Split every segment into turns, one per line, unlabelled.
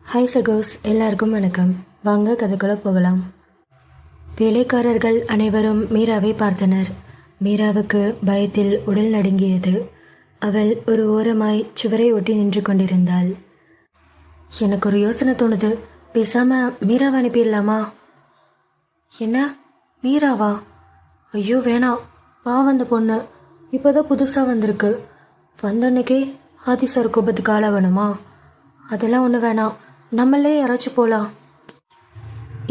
Hi சகோஸ், எல்லாருக்கும் வணக்கம். வாங்க கதைக்குள்ள போகலாம். வேலைக்காரர்கள் அனைவரும் மீராவை பார்த்தனர். மீராவுக்கு பயத்தில் உடல் நடுங்கியது. அவள் ஒரு ஓரமாய் சுவரை ஒட்டி நின்று கொண்டிருந்தாள். எனக்கு ஒரு யோசனை தோணுது. பேசாம மீராவை அனுப்பிடலாமா? என்ன, மீராவா? ஐயோ வேணாம், பாவம் அந்த பொண்ணு. இப்போதான் புதுசாக வந்திருக்கு. வந்தன்னைக்கே ஆதி சார் கோபத்துக்கு ஆளாகணுமா? அதெல்லாம் ஒன்று வேணாம், நம்மளே யாராச்சும் போகலாம்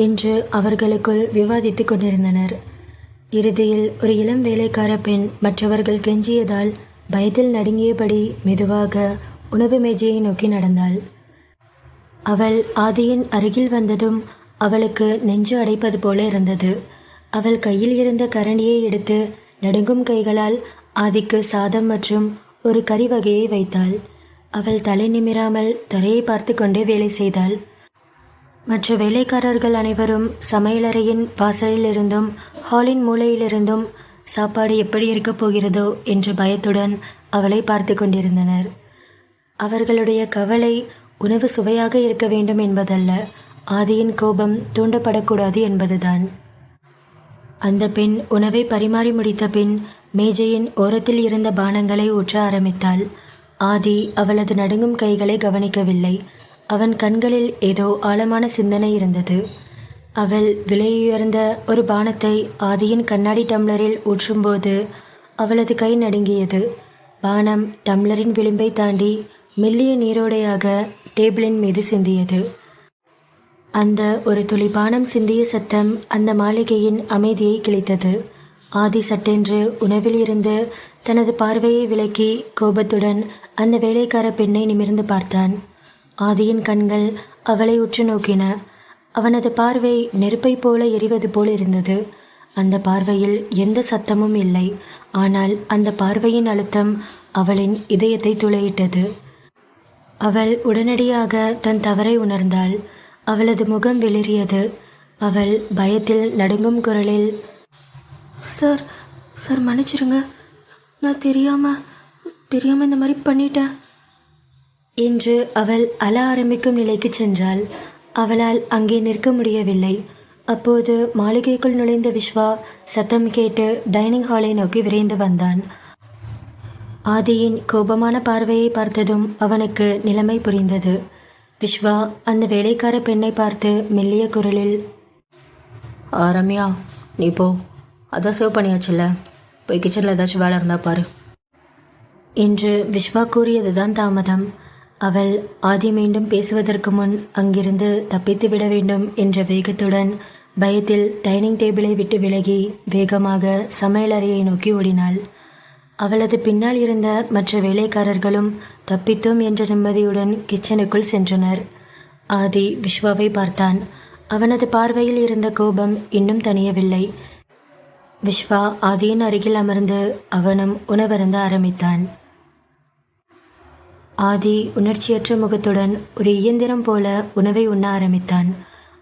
என்று அவர்களுக்குள் விவாதித்து கொண்டிருந்தனர். இறுதியில் ஒரு இளம் வேலைக்கார பெண் மற்றவர்கள் கெஞ்சியதால் பயத்தில் நடுங்கியபடி மெதுவாக உணவு மேஜையை நோக்கி நடந்தாள். அவள் ஆதியின் அருகில் வந்ததும் அவளுக்கு நெஞ்சு அடைப்பது போல இருந்தது. அவள் கையில் இருந்த கரண்டியை எடுத்து நடுங்கும் கைகளால் ஆதிக்கு சாதம் மற்றும் ஒரு கறி வகையை வைத்தாள். அவள் தலை நிமிராமல் தரையை பார்த்து கொண்டே வேலை செய்தாள். மற்ற வேலைக்காரர்கள் அனைவரும் சமையலறையின் வாசலிலிருந்தும் ஹாலின் மூலையிலிருந்தும் சாப்பாடு எப்படி இருக்கப் போகிறதோ என்ற பயத்துடன் அவளை பார்த்து கொண்டிருந்தனர். அவர்களுடைய கவலை உணவு சுவையாக இருக்க வேண்டும் என்பதல்ல, ஆதியின் கோபம் தூண்டப்படக்கூடாது என்பதுதான். அந்த பெண் உணவை பரிமாறி முடித்த பின் மேஜையின் ஓரத்தில் இருந்த பானங்களை ஊற்ற ஆரம்பித்தாள். ஆதி அவளது நடுங்கும் கைகளை கவனிக்கவில்லை. அவன் கண்களில் ஏதோ ஆழமான சிந்தனை இருந்தது. அவள் விலையுயர்ந்த ஒரு பானத்தை ஆதியின் கண்ணாடி டம்ளரில் ஊற்றும்போது அவளது கை நடுங்கியது. பானம் டம்ளரின் விளிம்பை தாண்டி மெல்லிய நீரோடையாக டேபிளின் மீது சிந்தியது. அந்த ஒரு துளி பானம் சிந்திய சத்தம் அந்த மாளிகையின் அமைதியை கிழித்தது. ஆதி சட்டென்று உணவில் இருந்து தனது பார்வையை விலக்கி கோபத்துடன் அந்த வேலைக்கார பெண்ணை நிமிர்ந்து பார்த்தான். ஆதியின் கண்கள் அவளை உற்று நோக்கின. அவனது பார்வை நெருப்பை போல எரிவது போல் இருந்தது. அந்த பார்வையில் எந்த சத்தமும் இல்லை. ஆனால் அந்த பார்வையின் அழுத்தம் அவளின் இதயத்தை துளையிட்டது. அவள் உடனடியாக தன் தவறை உணர்ந்தாள். அவளது முகம் வெளிறியது. அவள் பயத்தில் நடுங்கும் குரலில், சார் சார் மன்னிச்சிருங்க, நான் தெரியாம இந்த மாதிரி பண்ணிட்டேன் என்று அவள் அழ ஆரம்பிக்கும் நிலைக்கு சென்றாள். அவளால் அங்கே நிற்க முடியவில்லை. அப்போது மாளிகைக்குள் நுழைந்த விஸ்வா சத்தம் கேட்டு டைனிங் ஹாலை நோக்கி விரைந்து வந்தான். ஆதியின் கோபமான பார்வையை பார்த்ததும் அவனுக்கு நிலைமை புரிந்தது. விஸ்வா அந்த வேலைக்கார பெண்ணை பார்த்து மெல்லிய குரலில், ரம்யா, நீ போ, அதான் சேவ் பண்ணியாச்சுல்ல, போய் கிச்சனில் ஏதாச்சும் வேலை இருந்தால் பாரு என்று விஸ்வா கூறியதுதான் தாமதம். அவள் ஆதி மீண்டும் பேசுவதற்கு முன் அங்கிருந்து தப்பித்து விட வேண்டும் என்ற வேகத்துடன் பயத்தில் டைனிங் டேபிளை விட்டு விலகி வேகமாக சமையலறையை நோக்கி ஓடினாள். அவளது பின்னால் இருந்த மற்ற வேலைக்காரர்களும் தப்பித்தோம் என்ற நிம்மதியுடன் கிச்சனுக்குள் சென்றனர். ஆதி விஸ்வாவை பார்த்தான். அவனது பார்வையில் இருந்த கோபம் இன்னும் தணியவில்லை. விஸ்வா ஆதியின் அருகில் அமர்ந்து அவனும் உணவருந்த ஆரம்பித்தான். ஆதி உணர்ச்சியற்ற முகத்துடன் ஒரு இயந்திரம் போல உணவை உண்ண ஆரம்பித்தான்.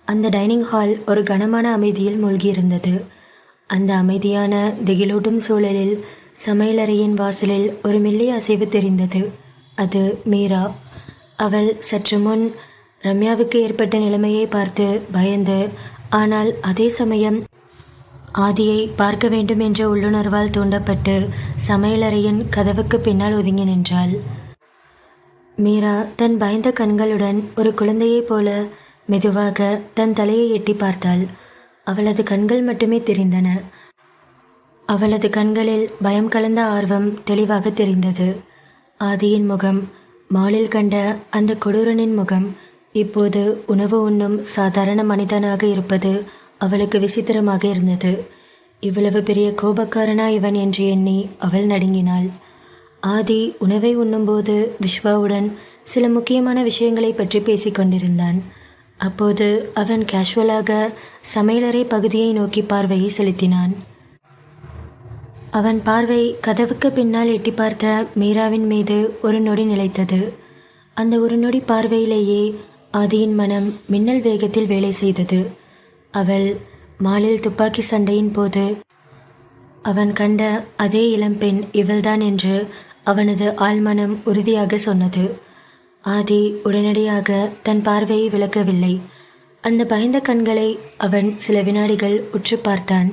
அந்த டைனிங் ஹால் ஒரு கனமான அமைதியில் மூழ்கியிருந்தது. அந்த அமைதியான திகிலூட்டும் சூழலில் சமையலறையின் வாசலில் ஒரு மெல்லிய அசைவு தெரிந்தது. அது மீரா. அவள் சற்று முன் ரம்யாவுக்கு ஏற்பட்ட நிலைமையை பார்த்து பயந்து, ஆனால் அதே சமயம் ஆதியை பார்க்க வேண்டும் என்ற உள்ளுணர்வால் தூண்டப்பட்டு சமையலறையின் கதவுக்கு பின்னால் ஒதுங்கி நின்றாள். மீரா தன் பயந்த கண்களுடன் ஒரு குழந்தையைப் போல மெதுவாக தன் தலையை எட்டி பார்த்தாள். அவளது கண்கள் மட்டுமே தெரிந்தன. அவளது கண்களில் பயம் கலந்த ஆர்வம் தெளிவாக தெரிந்தது. ஆதியின் முகம், மாலில் கண்ட அந்த கொடூரனின் முகம், இப்போது உணவு உண்ணும் சாதாரண மனிதனாக இருப்பது அவளுக்கு விசித்திரமாக இருந்தது. இவ்வளவு பெரிய கோபக்காரனா இவன் என்று எண்ணி அவள் நடுங்கினாள். ஆதி உணவை உண்ணும்போது விஸ்வாவுடன் சில முக்கியமான விஷயங்களை பற்றி பேசிக்கொண்டிருந்தான். அப்போது அவன் கேஷுவலாக சமையலறை பகுதியை நோக்கி பார்வையை செலுத்தினான். அவன் பார்வை கதவுக்கு பின்னால் எட்டி பார்த்த மீராவின் மீது ஒரு நொடி நிலைத்தது. அந்த ஒரு நொடி பார்வையிலேயே ஆதியின் மனம் மின்னல் வேகத்தில் வேலை செய்தது. அவள் மாலில் துப்பாக்கி சண்டையின் போது அவன் கண்ட அதே இளம்பெண் இவள்தான் என்று அவனது ஆழ்மனம் உறுதியாக சொன்னது. ஆதி உடனடியாக தன் பார்வையை விலக்கவில்லை. அந்த பயந்த கண்களை அவன் சில வினாடிகள் உற்று பார்த்தான்.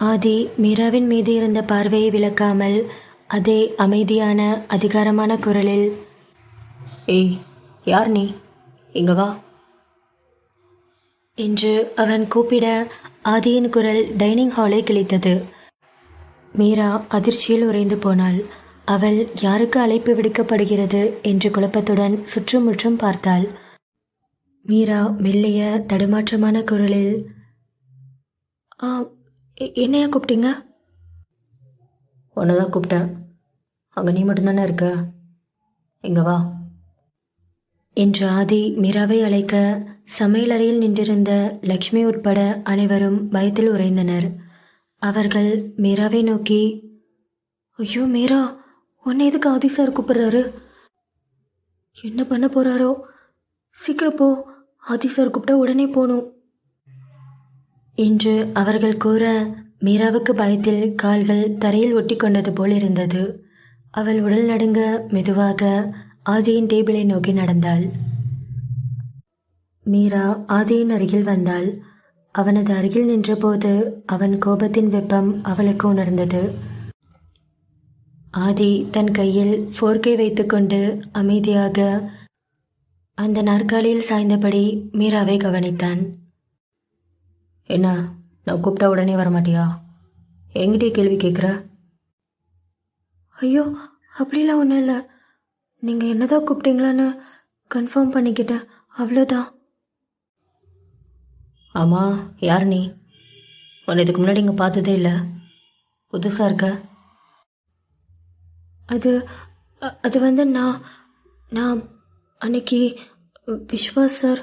ஆதி மீராவின் மீது இருந்த பார்வையை விலக்காமல் அதே அமைதியான அதிகாரமான குரலில், "ஏய், யார் நீ? இங்க வா" என்று அவன் கூப்பிட ஆதியின் குரல் டைனிங் ஹாலை கிழித்தது. மீரா அதிர்ச்சியில் உறைந்து போனாள். அவள் யாருக்கு அழைப்பு விடுக்கப்படுகிறது என்று குழப்பத்துடன் சுற்றுமுற்றும் பார்த்தாள். மீரா மெல்லிய தடுமாற்றமான குரலில், "ஆ, என்னையா கூப்பிட்டீங்க?" "உன்னை தான் கூப்பிட்டேன். அங்கே நீ மட்டும்தானே இருக்க. இங்க வா" என்று ஆதி மீராவை அழைக்க சமையலறையில் நின்றிருந்த லக்ஷ்மி உட்பட அனைவரும் பயத்தில் உறைந்தனர். அவர்கள் மீராவை நோக்கி, "ஐயோ மீரா, உன்னை எதுக்கு ஆதி சார் கூப்பிடுறாரு? என்ன பண்ண போறாரோ? சீக்கிரம் போ, ஆதி சார் கூப்பிட்டா உடனே போகணும்" என்று அவர்கள் கூற மீராவுக்கு பயத்தில் கால்கள் தரையில் ஒட்டி கொண்டது போல் இருந்தது. அவள் உடல் நடுங்க மெதுவாக ஆதியின் டேபிளை நோக்கி நடந்தாள். மீரா ஆதியின் அருகில் வந்தாள். அவனது அருகில் நின்றபோது அவன் கோபத்தின் வெப்பம் அவளுக்கு உணர்ந்தது. ஆதி தன் கையில் ஃபோர்க்கை வைத்துக்கொண்டு அமைதியாக அந்த நாற்காலியில் சாய்ந்தபடி மீராவை கவனித்தான். "என்ன, நான் கூப்பிட்டா உடனே வரமாட்டியா? என்கிட்டயே கேள்வி கேட்குற?" "ஐயோ, அப்படிலாம் ஒன்றும் இல்லை. நீங்கள் என்னதான் கூப்பிட்டீங்களான்னு கன்ஃபார்ம் பண்ணிக்கிட்டேன், அவ்வளோதான்." "ஆமாம், யார் நீ? உன்னை இதுக்கு முன்னாடி இங்கே பார்த்ததே இல்லை. புதுசாக இருக்க." அது அது வந்து நான் அன்னைக்கு விஸ்வாஸ் சார்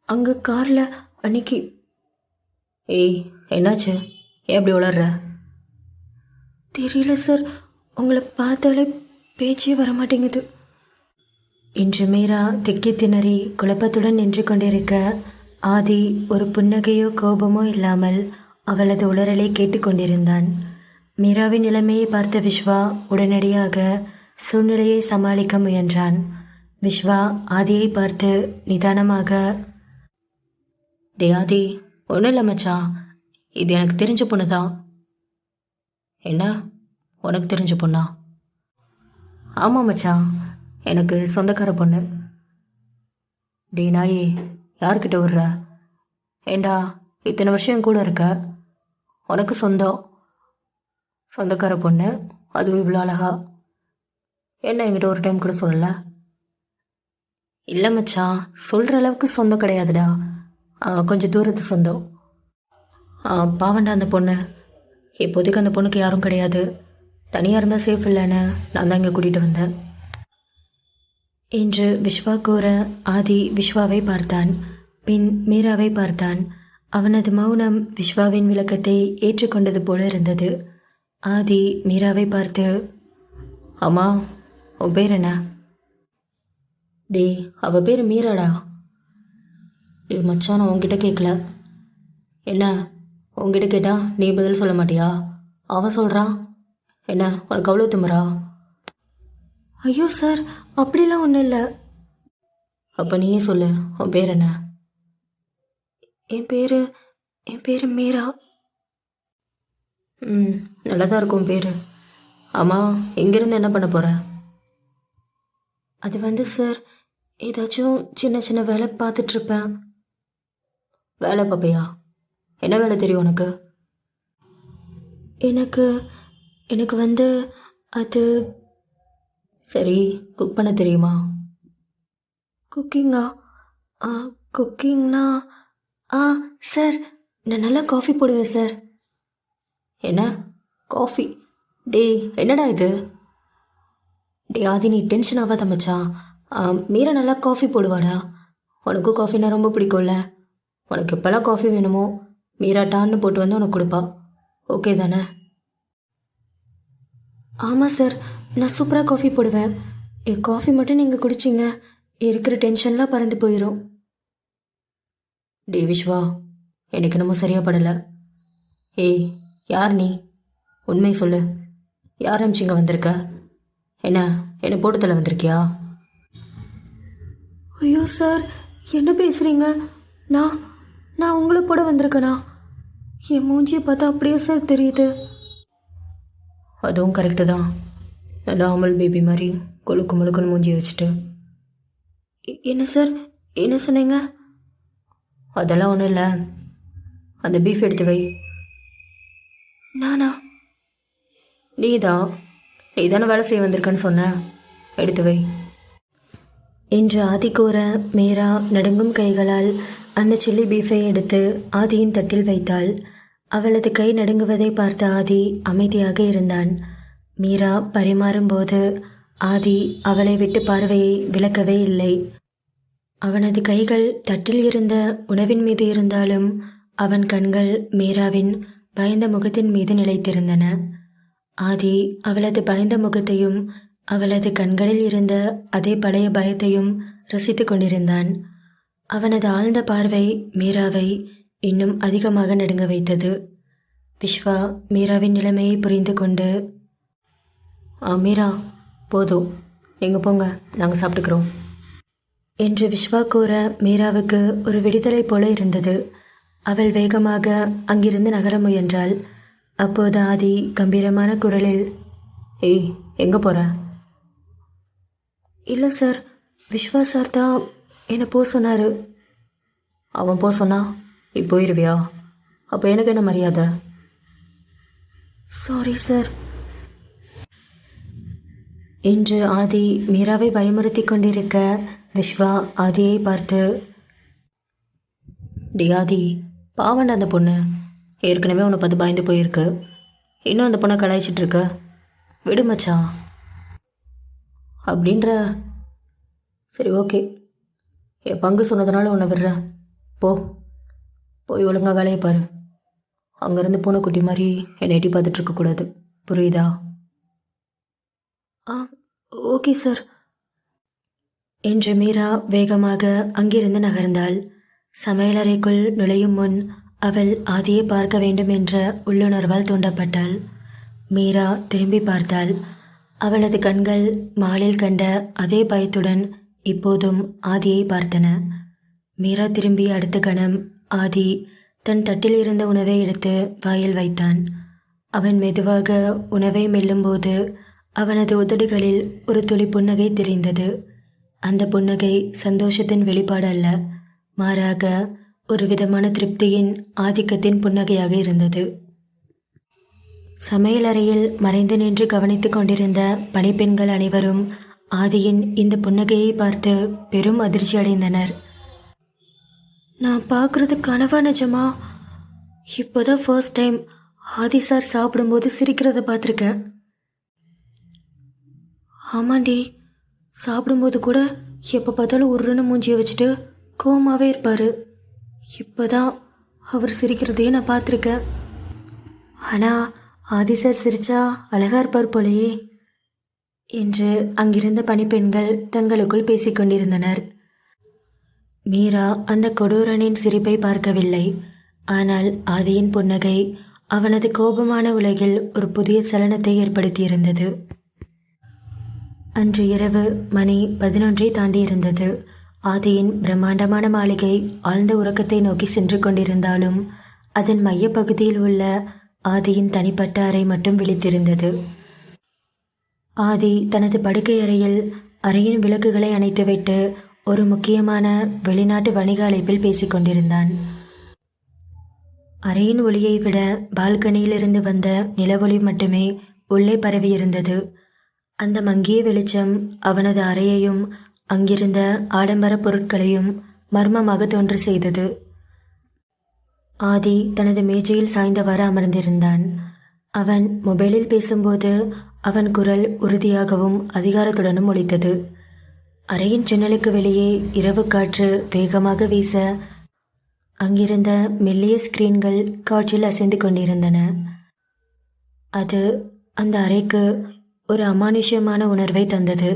அங்கே காரில் அன்னைக்கு." "ஏய், என்னாச்சு? ஏன் அப்படி வளர்ற?" "தெரியல சார், உங்களை பார்த்தாலே பேச்சே வரமாட்டேங்குது" என்று மீரா திக்கி திணறி குழப்பத்துடன் நின்று கொண்டிருக்க ஆதி ஒரு புன்னகையோ கோபமோ இல்லாமல் அவளது உளறலை கேட்டுக்கொண்டிருந்தான். மீராவின் நிலைமையை பார்த்த விஸ்வா உடனடியாக சூழ்நிலையை சமாளிக்க முயன்றான். விஸ்வா ஆதியை பார்த்து நிதானமாக, "டே ஆதி, ஒன்றும் இல்லை மச்சான், இது எனக்கு தெரிஞ்ச பொண்ணு தான்." "என்ன, உனக்கு தெரிஞ்ச பொண்ணா?" "ஆமாம் மச்சான், எனக்கு சொந்தக்கார பொண்ணு." "டே நாயே, யார்கிட்ட விடுற? ஏண்டா, இத்தனை வருஷம் என் கூட இருக்க, உனக்கு சொந்தக்கார பொண்ணு, அதுவும் இவ்வளோ அழகா. என்ன என்கிட்ட ஒரு டைம் கூட சொல்லலை?" "இல்லை மச்சான், சொல்கிற அளவுக்கு சொந்தம் கிடையாதுடா, கொஞ்சம் தூரத்து சொந்தம்." "பாவண்டா அந்த பொண்ணு. இப்போதைக்கு அந்த பொண்ணுக்கு யாரும் கிடையாது. தனியாக இருந்தால் சேஃப் இல்லைன்னு நான் தான் இங்கே கூட்டிகிட்டு வந்தேன்" என்று விஸ்வா கூற ஆதி விஸ்வாவை பார்த்தான். பின் மீராவை பார்த்தான். அவனது மௌனம் விஸ்வாவின் விளக்கத்தை ஏற்றுக்கொண்டது போல இருந்தது. ஆதி மீராவை பார்த்து, "அம்மா, உன் பேர் என்ன?" "டே, அவ பேர் மீராடா." "டே மச்சான், நான் உன்கிட்ட கேட்கல." "என்ன, உன்கிட்ட கேட்டா நீ பதில் சொல்ல மாட்டியா? அவன் சொல்கிறான். என்ன, உனக்கு அவ்வளோ திமிரா?" "ஐயோ சார், அப்படிலாம் ஒன்றும் இல்லை." "அப்போ நீயே சொல்லு, உன் பேர் என்ன?" என் பேர் மீரா." நல்லா தான் இருக்கும் பேர். ஆமாம், எங்கேருந்து என்ன பண்ண போகிற?" "அது வந்து சார், ஏதாச்சும் சின்ன சின்ன வேலை பார்த்துட்ருப்பேன்." "வேலை பார்ப்பையா? என்ன வேலை தெரியும் உனக்கு?" எனக்கு வந்து அது..." "சரி, குக் பண்ண தெரியுமா?" "குக்கிங்கா? குக்கிங்னா சார், நான் நல்லா காஃபி போடுவேன் சார்." "என்ன, காஃபி? டே, என்னடா இது?" "டே ஆதி, நீ டென்ஷன் ஆகாத மச்சான். மீரா நல்லா காஃபி போடுவாடா. உனக்கும் காஃபினா ரொம்ப பிடிக்கும்ல. உனக்கு எப்போல்லாம் காஃபி வேணுமோ மீரா டான்னு போட்டு வந்து உனக்கு கொடுப்பா. ஓகே தானே?" "ஆமாம் சார், நான் சூப்பராக காஃபி போடுவேன். என் காஃபி மட்டும் நீங்கள் குடிச்சிங்க, இருக்கிற டென்ஷன்லாம் பறந்து போயிடும்." "டே விஸ்வா, எனக்கு என்னமோ சரியா படலை. ஏய், யார் நீ? உண்மை சொல்லு. யார் அமிச்சிங்க வந்திருக்க? என்ன போட்டு தலை வந்திருக்கியா?" ஐயோ சார், என்ன பேசுகிறீங்க? நான் நான் உங்களை போட வந்திருக்கேனா? என் மூஞ்சியை பார்த்தா அப்படியே சார் தெரியுது.
அதுவும் கரெக்டு தான். நார்மல் பேபி மாதிரி கொழுக்கு முழுக்குன்னு மூஞ்சியை வச்சுட்டு.
என்ன சார், என்ன சொன்னீங்க?
அதெல்லாம் ஒன்றும் இல்லை. அந்த பீஃப் எடுத்து வை.
நானா?
நீ தானே வேலை செய்ய வந்திருக்கேன்னு சொன்ன. எடுத்து வை
என்று ஆதி கூற மீரா நடுங்கும் கைகளால் அந்த சில்லி பீஃபை எடுத்து ஆதியின் தட்டில் வைத்தாள். அவளது கை நடுங்குவதை பார்த்த ஆதி அமைதியாக இருந்தான். மீரா பரிமாறும்போது ஆதி அவளை விட்டு பார்வையை விலக்கவே இல்லை. அவனது கைகள் தட்டில் இருந்த உணவின் மீது இருந்தாலும் அவன் கண்கள் மீராவின் பயந்த முகத்தின் மீது நிலைத்திருந்தன. ஆதி அவளது பயந்த முகத்தையும் அவளது கண்களில் இருந்த அதே பழைய பயத்தையும் ரசித்து கொண்டிருந்தான். அவனது ஆழ்ந்த பார்வை மீராவை இன்னும் அதிகமாக நடுங்க வைத்தது. விஸ்வா மீராவின் நிலைமையை புரிந்து கொண்டு,
மீரா போதும், நீங்கள் போங்க, நாங்கள் சாப்பிட்டுக்கிறோம்
என்று விஸ்வா கூற மீராவுக்கு ஒரு விடுதலை போல இருந்தது. அவள் வேகமாக அங்கிருந்து நகர முயன்றாள். அப்போது ஆதி கம்பீரமான குரலில்,
ஏய், எங்கே போகிற?
இல்லை சார், விஸ்வா சார் தான் என்னை போக சொன்னார்.
அவன் போக சொன்னா நீ போயிடுவியா? அப்போ எனக்கு என்ன மரியாதை?
சாரி சார் என்று ஆதி மீராவை பயமுறுத்தி கொண்டிருக்க விஸ்வா ஆதியை பார்த்து,
டி ஆதி, பாவண்ட அந்த பொண்ணு ஏற்கனவே உன்னை பார்த்து பயந்து போயிருக்கு. இன்னும் அந்த பொண்ணை கலாய்ச்சிட்ருக்க. விடு மச்சான். அப்படின்ற சரி, ஓகே, என் பங்கு சொன்னதுனால உன்னை விடுறேன். போய் ஒழுங்காக வேலையை பாரு. அங்கேருந்து பூனைக்குட்டி மாதிரி என்னை எட்டி பார்த்துட்ருக்கக்கூடாது, புரியுதா?
ஓகே சார் என்று மீரா வேகமாக அங்கிருந்து நகர்ந்தாள். சமையலறைக்குள் நுழையும் முன் அவள் ஆதியை பார்க்க வேண்டும் என்ற உள்ளுணர்வால் தூண்டப்பட்டாள். மீரா திரும்பி பார்த்தாள். அவளது கண்கள் மாலில் கண்ட அதே பயத்துடன் இப்போதும் ஆதியை பார்த்தன. மீரா திரும்பிய அடுத்த கணம் ஆதி தன் தட்டில் இருந்த உணவை எடுத்து வாயில் வைத்தான். அவன் மெதுவாக உணவை மெல்லும்போது அவனது உதடுகளில் ஒரு துளி புன்னகை தெரிந்தது. அந்த புன்னகை சந்தோஷத்தின் வெளிப்பாடு அல்ல, மாறாக ஒரு விதமான திருப்தியின் ஆதிக்கத்தின் புன்னகையாக இருந்தது. சமையலறையில் மறைந்து நின்று கவனித்து கொண்டிருந்த பணிப்பெண்கள் அனைவரும் ஆதியின் இந்த புன்னகையை பார்த்து பெரும் அதிர்ச்சி அடைந்தனர். நான் பார்க்குறது கனவா நிஜமா? இப்போதான் ஃபர்ஸ்ட் டைம் ஆதி சார் சாப்பிடும்போது சிரிக்கிறத பார்த்துருக்கேன். ஆமாண்டி, சாப்பிடும்போது கூட எப்போ பார்த்தாலும் உருன்னு மூஞ்சியை வச்சுட்டு கோவமாகவே இருப்பார். இப்போதான் அவர் சிரிக்கிறதையே நான் பார்த்துருக்கேன். ஆனால் ஆதி சார் சிரிச்சா அழகா இருப்பார் போலையே என்று அங்கிருந்த பணிப்பெண்கள் தங்களுக்குள் பேசிக்கொண்டிருந்தனர். மீரா அந்த கொடூரனின் சிரிப்பை பார்க்கவில்லை. ஆனால் ஆதியின் புன்னகை அவனது கோபமான உலகில் ஒரு புதிய சலனத்தை ஏற்படுத்தியிருந்தது. அன்று இரவு மணி 11 தாண்டி இருந்தது. ஆதியின் பிரம்மாண்டமான மாளிகை ஆழ்ந்த உறக்கத்தை நோக்கி சென்று கொண்டிருந்தாலும் அதன் மையப்பகுதியில் உள்ள ஆதியின் தனிப்பட்ட அறை மட்டும் விழித்திருந்தது. ஆதி தனது படுக்கை அறையில் அறையின் விளக்குகளை அணைத்துவிட்டு ஒரு முக்கியமான வெளிநாட்டு வணிக அழைப்பில் பேசிக்கொண்டிருந்தான். அறையின் ஒளியை விட பால்கனியிலிருந்து வந்த நிலவொளி மட்டுமே உள்ளே பரவியிருந்தது. அந்த மங்கிய வெளிச்சம் அவனது அறையையும் அங்கிருந்த ஆடம்பர பொருட்களையும் மர்மமாக தோன்ற செய்தது. ஆதி தனது மேஜையில் சாய்ந்தவாறு அமர்ந்திருந்தான். அவன் மொபைலில் பேசும்போது அவன் குரல் உறுதியாகவும் அதிகாரத்துடனும் ஒலித்தது. அறையின் ஜன்னலுக்கு வெளியே இரவு காற்று வேகமாக வீச அங்கிருந்த மெல்லிய ஸ்கிரீன்கள் காற்றில் அசைந்து கொண்டிருந்தன. அது அந்த அறைக்கு ஒரு அமானுஷ்யமான உணர்வை தந்தது.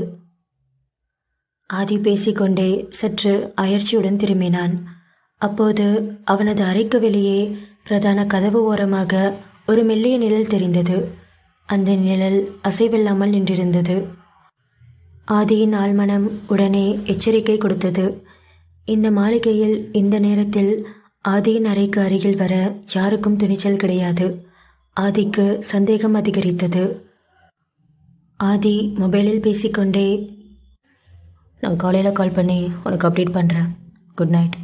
ஆதி பேசிக்கொண்டே சற்று அயற்சியுடன் திரும்பினான். அப்போது அவனது அறைக்கு வெளியே பிரதான கதவு ஓரமாக ஒரு மெல்லிய நிழல் தெரிந்தது. அந்த நிழல் அசைவில்லாமல் நின்றிருந்தது. ஆதியின் ஆழ்மனம் உடனே எச்சரிக்கை கொடுத்தது. இந்த மாளிகையில் இந்த நேரத்தில் ஆதியின் அறைக்கு அருகில் வர யாருக்கும் துணிச்சல் கிடையாது. ஆதிக்கு சந்தேகம் அதிகரித்தது. ஆதி மொபைலில் பேசிக்கொண்டே, நான் காலையில் கால் பண்ணி உனக்கு அப்டேட் பண்ணுறேன், குட் நைட்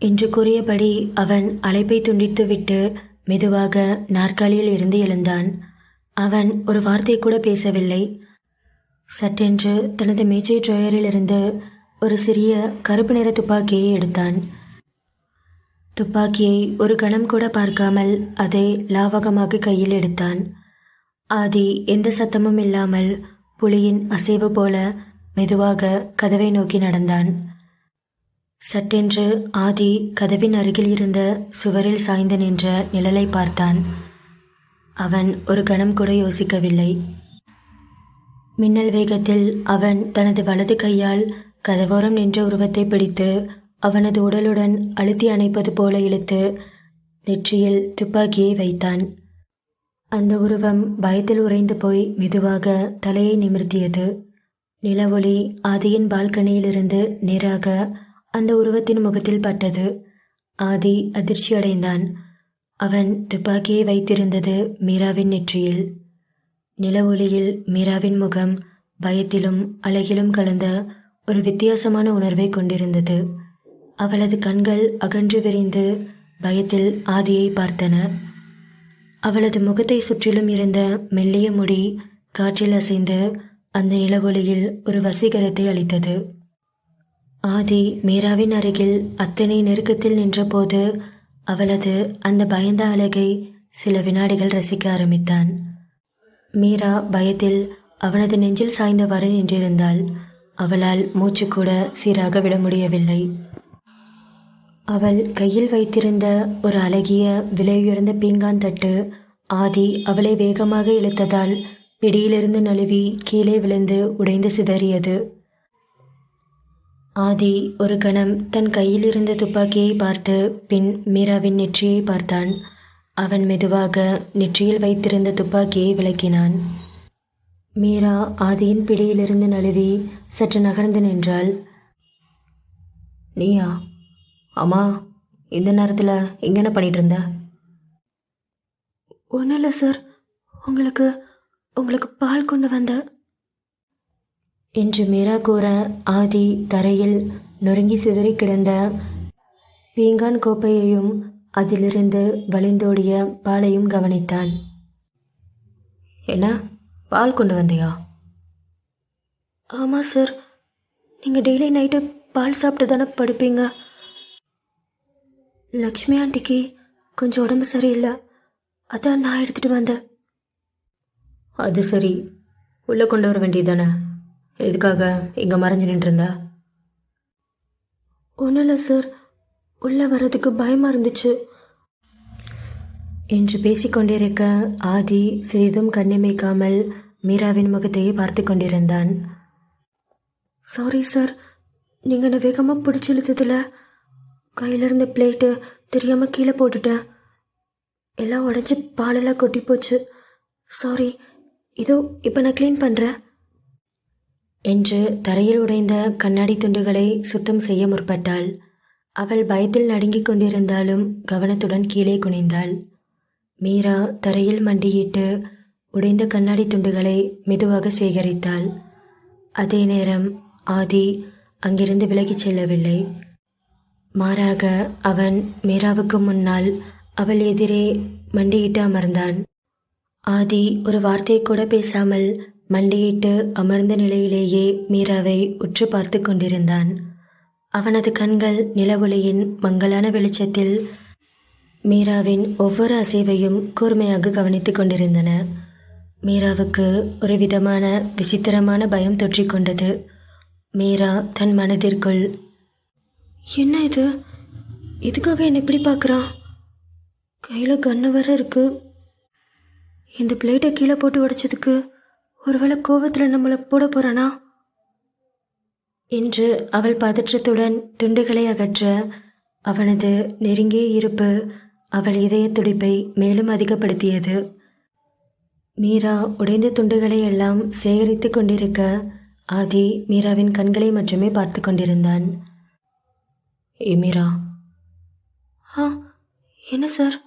என்று கூறியபடி அவன் அழைப்பை துண்டித்துவிட்டு மெதுவாக நாற்காலியில் இருந்து எழுந்தான். அவன் ஒரு வார்த்தை கூட பேசவில்லை. சட்டென்று தனது மேஜை ட்ராயரிலிருந்து ஒரு சிறிய கருப்பு நிற துப்பாக்கியை எடுத்தான். துப்பாக்கியை ஒரு கணம் கூட பார்க்காமல் அதை லாவகமாக கையில் எடுத்தான். ஆதி எந்த சத்தமும் இல்லாமல் புலியின் அசைவு போல மெதுவாக கதவை நோக்கி நடந்தான். சட்டென்று ஆதி கதவின் அருகில் இருந்த சுவரில் சாய்ந்து நின்ற நிழலை பார்த்தான். அவன் ஒரு கணம் கூட யோசிக்கவில்லை. மின்னல் வேகத்தில் அவன் தனது வலது கையால் கதவோரம் நின்ற உருவத்தை பிடித்து அவனது உடலுடன் அழுத்தி அணைப்பது போல இழுத்து நெற்றியில் துப்பாக்கியை வைத்தான். அந்த உருவம் பயத்தில் உறைந்து போய் மெதுவாக தலையை நிமிர்த்தியது. நிலவொளி ஆதியின் பால்கனியிலிருந்து நேராக அந்த உருவத்தின் முகத்தில் பட்டது. ஆதி அதிர்ச்சியடைந்தான். அவன் துப்பாக்கியை வைத்திருந்தது மீராவின் நெற்றியில். நில ஒளியில் மீராவின் முகம் பயத்திலும் அழகிலும் கலந்த ஒரு வித்தியாசமான உணர்வை கொண்டிருந்தது. அவளது கண்கள் அகன்று விரிந்து பயத்தில் ஆதியை பார்த்தன. அவளது முகத்தை சுற்றிலும் இருந்த மெல்லிய முடி காற்றில் அசைந்து அந்த நில ஒளியில் ஒரு வசீகரத்தை அளித்தது. ஆதி மீராவின் அருகில் அத்தனை நெருக்கத்தில் நின்றபோது அவளது அந்த பயந்த அழகை சில வினாடிகள் ரசிக்க ஆரம்பித்தான். மீரா பயத்தில் அவனது நெஞ்சில் சாய்ந்தவாறு நின்றிருந்தாள். அவளால் மூச்சு கூட சீராக விட முடியவில்லை. அவள் கையில் வைத்திருந்த ஒரு அழகிய விலையுயர்ந்த பீங்கான் தட்டு ஆதி அவளை வேகமாக இழுத்ததால் பிடியிலிருந்து நழுவி கீழே விழுந்து உடைந்து சிதறியது. ஆதி ஒரு கணம் தன் கையில் இருந்த துப்பாக்கியை பார்த்து பின் மீராவின் நெற்றியை பார்த்தான். அவன் மெதுவாக நெற்றியில் வைத்திருந்த துப்பாக்கியை விலக்கினான். மீரா ஆதியின் பிடியிலிருந்து நழுவி சற்று நகர்ந்து நின்றாள். நீயா? அம்மா, இந்த நேரத்தில் இங்கே என்ன பண்ணிட்டு இருந்த? ஒன்றும் இல்லை சார், உங்களுக்கு பால் கொண்டு வந்த என்று மீரா கூற ஆதி தரையில் நொறுங்கி சிதறி கிடந்த பீங்கான் கோப்பையையும் அதிலிருந்து வழிந்தோடிய பாலையும் கவனித்தான். என்ன, பால் கொண்டு வந்தியா? ஆமாம் சார், நீங்கள் டெய்லி நைட்டு பால் சாப்பிட்டு தானே படுப்பீங்க. லக்ஷ்மி ஆண்டிக்கு கொஞ்சம் உடம்பு சரியில்லை, அதான் நான் எடுத்துகிட்டு வந்தேன். அது சரி, உள்ளே கொண்டு வர வேண்டியதானே, எதுக்காக இங்கே மறைஞ்சு நின்றுருந்தா? ஒன்றும் இல்லை சார், உள்ளே வர்றதுக்கு பயமாக இருந்துச்சு என்று பேசிக்கொண்டிருக்க ஆதி சிறிதும் கண்ணிமைக்காமல் மீராவின் முகத்தையே பார்த்து கொண்டிருந்தான். சாரி சார், நீங்கள் என்னை வேகமாக பிடிச்சி இழுத்ததில் கையில் இருந்த பிளேட்டு தெரியாமல் கீழே போட்டுட்டேன். எல்லாம் உடஞ்சி பாலெல்லாம் கொட்டி போச்சு. சாரி, இதோ இப்போ நான் க்ளீன் பண்ணுறேன் என்று தரையில் உடைந்த கண்ணாடி துண்டுகளை சுத்தம் செய்ய முற்பட்டாள். அவள் பயத்தில் நடுங்கிக் கொண்டிருந்தாலும் கவனத்துடன் கீழே குனிந்தாள். மீரா தரையில் மண்டியிட்டு உடைந்த கண்ணாடி துண்டுகளை மெதுவாக சேகரித்தாள். அதே நேரம் ஆதி அங்கிருந்து விலகிச் செல்லவில்லை. மாறாக அவன் மீராவுக்கு முன்னால் அவள் எதிரே மண்டியிட்டு அமர்ந்தான். ஆதி ஒரு வார்த்தை கூட பேசாமல் மண்டியிட்டு அமர்ந்த நிலையிலேயே மீராவை உற்று பார்த்து கொண்டிருந்தான். அவனது கண்கள் நிலவொளியின் மங்கலான வெளிச்சத்தில் மீராவின் ஒவ்வொரு அசைவையும் கூர்மையாக கவனித்து கொண்டிருந்தன. மீராவுக்கு ஒரு விதமான விசித்திரமான பயம் தொற்றிக்கொண்டது. மீரா தன் மனதிற்குள், என்ன இது, இதுக்காக என்னை இப்படி பார்க்குறான், கையில் கண்ணு வர இருக்கு, இந்த பிளேட்டை கீழே போட்டு உடைச்சதுக்கு ஒருவேளை கோவத்தில் நம்மளை போட போகிறானா என்று அவள் பதற்றத்துடன் துண்டுகளை அகற்ற அவனது நெருங்கிய இருப்பு அவள் இதய துடிப்பை மேலும் அதிகப்படுத்தியது. மீரா உடைந்த துண்டுகளை எல்லாம் சேகரித்து கொண்டிருக்க ஆதி மீராவின் கண்களை மட்டுமே பார்த்து கொண்டிருந்தான்.
மீரா,
என்ன சார்?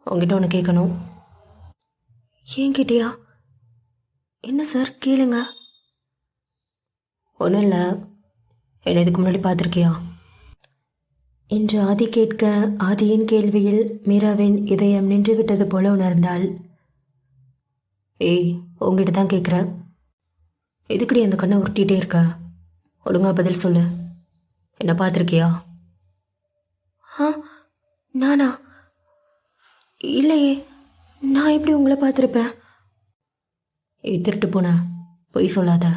உங்ககிட்ட ஒன்று கேட்கணும்.
ஏங்கிட்டியா? என்ன சார், கேளுங்க.
ஒன்றும் இல்லை, என்னை இதுக்கு முன்னாடி பார்த்துருக்கியா
என்று ஆதி கேட்க ஆதியின் கேள்வியில் மீராவின் இதயம் நின்று விட்டது போல உணர்ந்தாள்.
உங்ககிட்ட தான் கேட்குறேன். எதுக்குடி அந்த கண்ணை உருட்டிகிட்டே இருக்க? ஒழுங்கா பதில் சொல்லு. என்ன பார்த்துருக்கியா?
நானா? இல்லையே, நான் எப்படி உங்களை பார்த்துருப்பேன்?
திருட்டு போன, பொய் சொல்லாத.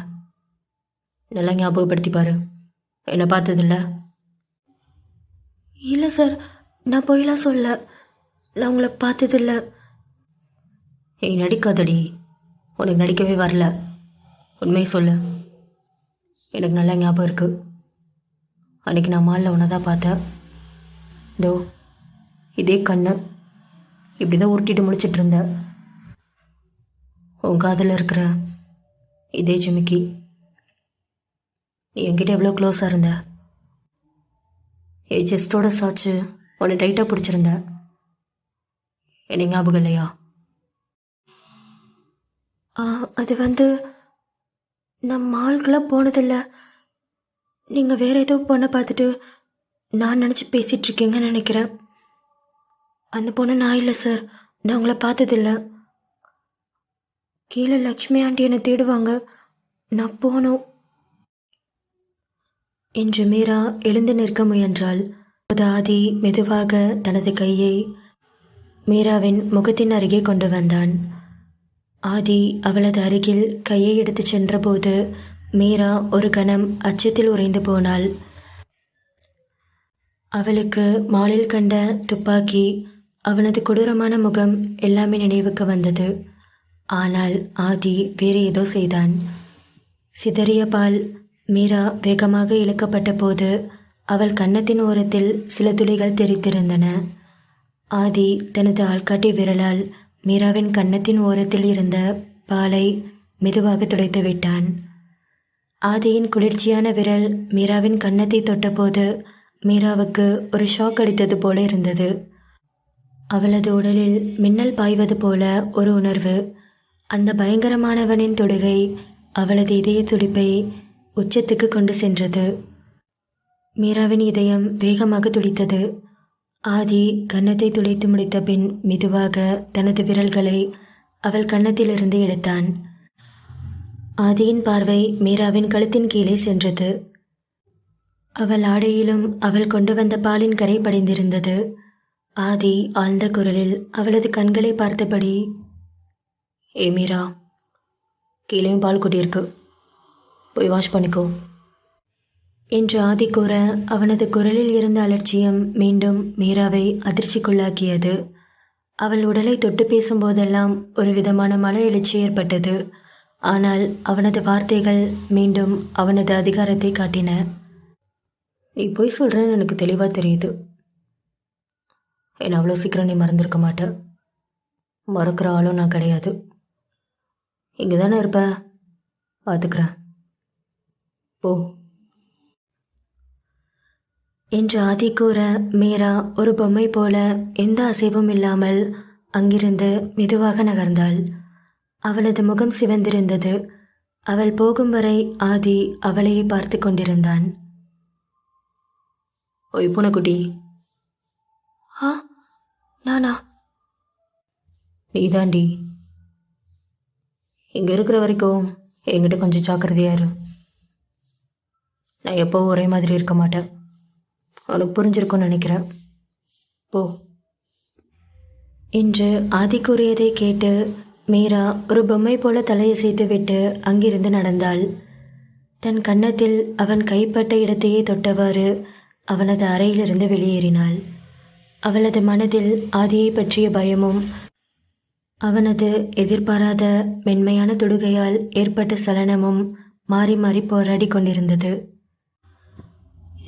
நல்லா ஞாபகப்படுத்தி பாரு. என்னை பார்த்ததில்ல?
இல்லை சார், நான் பொய்லாம் சொல்ல. நான் உங்களை பார்த்ததில்ல.
நடிக்காதடி, உனக்கு நடிக்கவே வரல. உண்மையை சொல்லு. எனக்கு நல்லா ஞாபகம் இருக்கு. அன்றைக்கி நான் மாலில் உன்னை தான் பார்த்தேன். இதே கண்ணு இப்படி தான் உருட்டிட்டு முழிச்சிட்டு இருந்த. உன் காதில் இருக்கிற இதே ஜிமிக்கி. நீ என்கிட்ட எவ்வளோ க்ளோஸாக இருந்த. செஸ்டோட சாச்சு உன்னை டைட்டாக பிடிச்சிருந்த. என்ன ஞாபகம் இல்லையா?
அது நான் மால்கெல்லாம் போனதில்லை. நீங்கள் வேறு ஏதோ பொண்ணை பார்த்துட்டு நான் நினச்சி பேசிகிட்ருக்கீங்கன்னு நினைக்கிறேன். அந்த பொண்ணு நான் இல்லை சார், நான் உங்களை பார்த்ததில்ல. கீழே லக்ஷ்மி ஆண்டி என்னை தேடுவாங்க, நான் போகணும் என்று மீரா எழுந்து நிற்க முயன்றாள். ஆதி மெதுவாக தனது கையை மீராவின் முகத்தின் அருகே கொண்டு வந்தான். ஆதி அவளது அருகில் கையை எடுத்து சென்றபோது மீரா ஒரு கணம் அச்சத்தில் உறைந்து போனாள். அவளுக்கு மாலில் கண்ட துப்பாக்கி, அவனது கொடூரமான முகம் எல்லாமே நினைவுக்கு வந்தது. ஆனால் ஆதி வேறு ஏதோ செய்தான். சிதறிய பால் மீரா வேகமாக இழுக்கப்பட்ட போது அவள் கன்னத்தின் ஓரத்தில் சில துளிகள் தெரித்திருந்தன. ஆதி தனது ஆள்காட்டி விரலால் மீராவின் கன்னத்தின் ஓரத்தில் இருந்த பாலை மெதுவாக துடைத்து விட்டான். ஆதியின் குளிர்ச்சியான விரல் மீராவின் கன்னத்தை தொட்டபோது மீராவுக்கு ஒரு ஷாக் அடித்தது போல இருந்தது. அவளது உடலில் மின்னல் பாய்வது போல ஒரு உணர்வு. அந்த பயங்கரமானவனின் தொடுகை அவளது இதய துடிப்பை உச்சத்துக்கு கொண்டு சென்றது. மீராவின் இதயம் வேகமாக துடித்தது. ஆதி கன்னத்தை துளைத்து முடித்த பின் மெதுவாக தனது விரல்களை அவள் கன்னத்திலிருந்து எடுத்தான். ஆதியின் பார்வை மீராவின் கழுத்தின் கீழே சென்றது. அவள் ஆடையிலும் அவள் கொண்டு வந்த பாலின் கரை படிந்திருந்தது. ஆதி ஆழ்ந்த குரலில் அவளது கண்களை பார்த்தபடி, மீரா, கீழேயும் பால் கொட்டியிருக்கு, போய் வாஷ் பண்ணிக்கோ என்று ஆதி கூற அவனது குரலில் இருந்த அலட்சியம் மீண்டும் மீராவை அதிர்ச்சிக்குள்ளாக்கியது. அவள் உடலை தொட்டு பேசும்போதெல்லாம் ஒரு விதமான மன எழுச்சி ஏற்பட்டது. ஆனால் அவனது வார்த்தைகள் மீண்டும் அவனது அதிகாரத்தை காட்டின. நீ பொய் சொல்கிறேன்னு எனக்கு தெளிவாக தெரியுது. என்னை அவ்வளோ சீக்கிரம் நீ மறந்துருக்க மாட்ட. மறக்கிற ஆளும் நான் கிடையாது. இங்கே தானே இருப்ப, பார்த்துக்கிறேன், போ என்று ஆதி கூற மீரா ஒரு பொம்மை போல எந்த அசைவும் இல்லாமல் அங்கிருந்து மெதுவாக நகர்ந்தாள். அவளது முகம் சிவந்திருந்தது. அவள் போகும் வரை ஆதி அவளையே பார்த்து கொண்டிருந்தான். ஓய் பூனைக்குட்டி. நானா? நீதாண்டி. இங்கே இருக்கிற வரைக்கும் என்கிட்ட கொஞ்சம் ஜாக்கிரதையாக இரு. நான் எப்போவும் ஒரே மாதிரி இருக்க மாட்டேன். உனக்கு புரிஞ்சிருக்கும்னு நினைக்கிறேன், போ என்று ஆதி கூறியதை கேட்டு மீரா ஒரு பொம்மை போல தலையசைத்து விட்டு அங்கிருந்து நடந்தாள். தன் கன்னத்தில் அவன் கைப்பட்ட இடத்தையே தொட்டவாறு அவனது அறையிலிருந்து வெளியேறினாள். அவளது மனதில் ஆதியை பற்றிய பயமும் அவனது எதிர்பாராத மென்மையான தொடுகையால் ஏற்பட்ட சலனமும் மாறி மாறி போராடி கொண்டிருந்தது.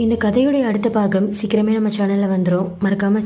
இந்த கதையுடைய அடுத்த பாகம் சீக்கிரமே நம்ம சேனலில் வந்துடும். மறக்காமல்